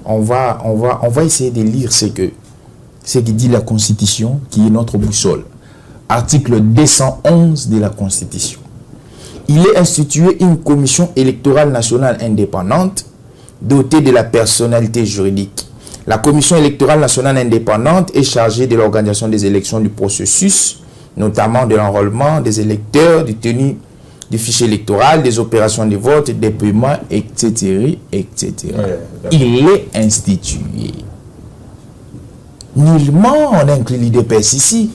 on va essayer de lire ce qui dit la Constitution, qui est notre boussole. Article 211 de la Constitution. Il est institué une commission électorale nationale indépendante dotée de la personnalité juridique. La commission électorale nationale indépendante est chargée de l'organisation des élections du processus, notamment de l'enrôlement des électeurs, du tenue du fichier électoral, des opérations de vote, des paiements, etc. etc. Il est institué. Nullement on inclut l'IDPS ici.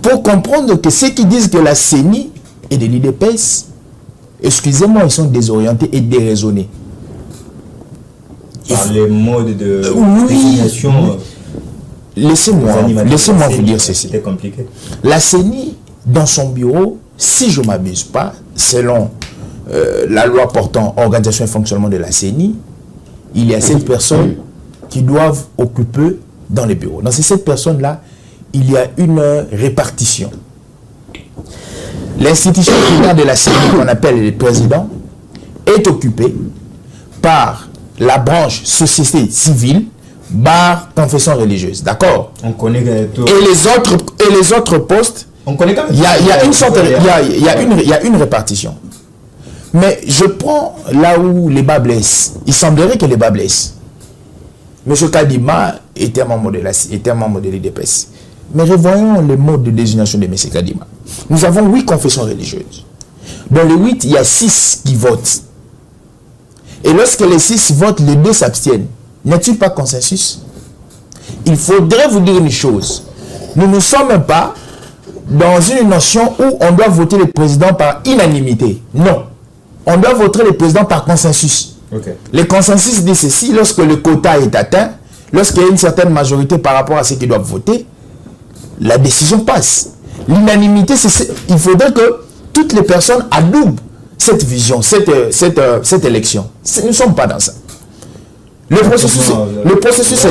Pour comprendre que ceux qui disent que la CENI est de l'IDPS, excusez-moi, ils sont désorientés et déraisonnés. Par les modes de désignation. Laissez-moi vous dire ceci. C'était compliqué. La CENI, dans son bureau, si je ne m'abuse pas, selon la loi portant organisation et fonctionnement de la CENI, il y a 7 personnes qui doivent occuper dans les bureaux. Dans ces 7 personnes-là, il y a une répartition. L'institution primaire de la CENI, qu'on appelle le président, est occupée par la branche société civile, bar confession religieuse. D'accord? On connaît tout. Et les autres postes, on connaît quand même. Il y a une répartition. Mais je prends là où les bas blessent. Il semblerait que les bas blessent. M. Kadima était un membre de l'IDPS. Mais revoyons le mode de désignation de M. Kadima. Nous avons 8 confessions religieuses. Dans les 8, il y a 6 qui votent. Et lorsque les 6 votent, les 2 s'abstiennent. N'est-il pas consensus? Il faudrait vous dire une chose. Nous ne sommes pas dans une notion où on doit voter le président par unanimité. Non. On doit voter le président par consensus. Okay. Le consensus dit ceci, lorsque le quota est atteint, lorsqu'il y a une certaine majorité par rapport à ceux qui doivent voter, la décision passe. L'unanimité, il faudrait que toutes les personnes adoubent cette vision, cette élection. Nous ne sommes pas dans ça. Le processus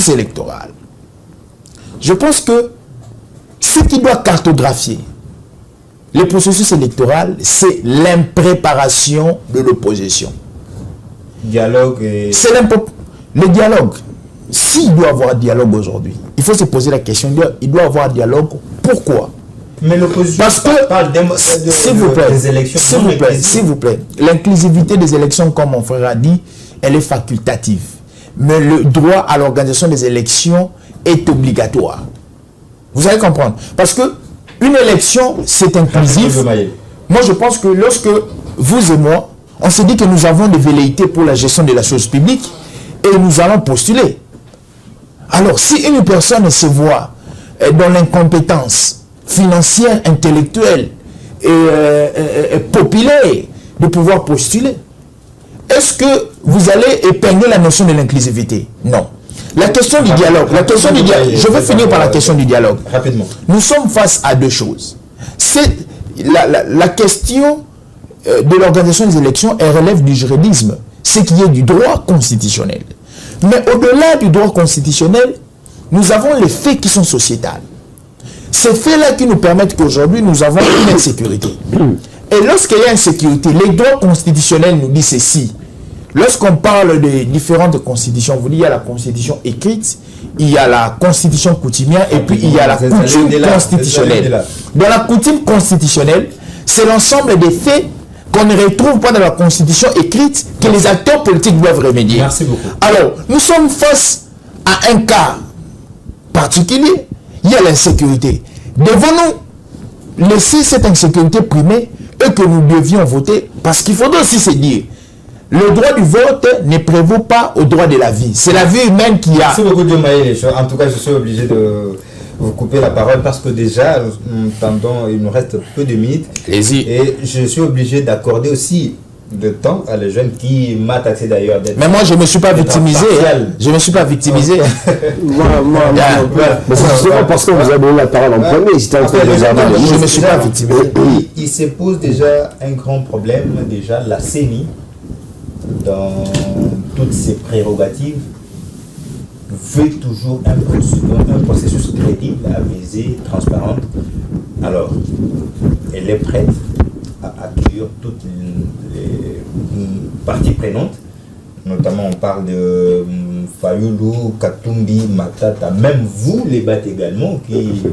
électoral. Je pense que ce qui doit cartographier le processus électoral, c'est l'impréparation de l'opposition. Dialogue et... C'est le dialogue. S'il doit y avoir dialogue aujourd'hui, il faut se poser la question, il doit y avoir dialogue. Pourquoi? Mais l'opposition parle des élections. S'il vous plaît, l'inclusivité des élections, comme mon frère a dit, elle est facultative. Mais le droit à l'organisation des élections est obligatoire. Vous allez comprendre. Parce que une élection, c'est inclusif. Moi, je pense que lorsque vous et moi, on s'est dit que nous avons des velléités pour la gestion de la chose publique et nous allons postuler. Alors, si une personne se voit dans l'incompétence financière, intellectuelle et populaire de pouvoir postuler, est-ce que vous allez épingler la notion de l'inclusivité? Non. La question du dialogue, je vais finir par la question du dialogue. Rapidement. Nous sommes face à 2 choses. C'est la question de l'organisation des élections, elle relève du juridisme, ce qui est du droit constitutionnel. Mais au-delà du droit constitutionnel, nous avons les faits qui sont sociétals. Ces faits-là qui nous permettent qu'aujourd'hui, nous avons une insécurité. Et lorsqu'il y a insécurité, les droits constitutionnels nous disent ceci. Lorsqu'on parle de différentes constitutions, vous dites, il y a la constitution écrite, il y a la constitution coutumière et puis il y a la coutume constitutionnelle. Dans la coutume constitutionnelle, c'est l'ensemble des faits qu'on ne retrouve pas dans la constitution écrite que les acteurs politiques doivent remédier. Merci beaucoup. Alors, nous sommes face à un cas particulier, il y a l'insécurité. Devons-nous laisser cette insécurité primer et que nous devions voter? Parce qu'il faudrait aussi se dire, le droit du vote ne prévaut pas au droit de la vie. C'est la vie humaine qui a... Merci beaucoup de les choses. En tout cas, je suis obligé de vous couper la parole parce que déjà, il nous reste peu de minutes. Allez-y. Et je suis obligé d'accorder aussi de temps à les jeunes qui m'a taxé d'ailleurs. Mais moi, je ne me suis pas victimisé. Je ne me suis pas victimisé. Mais c'est justement parce que vous avez donné la parole en premier. Je ne me suis pas victimisé. Il se pose déjà un grand problème. Déjà, la CENI, dans toutes ses prérogatives, veut toujours un processus crédible, apaisé, transparent. Alors, elle est prête à accueillir toutes les parties prenantes Notamment, on parle de Fayoulou, Katumbi, Matata, même vous, les BAT également, qui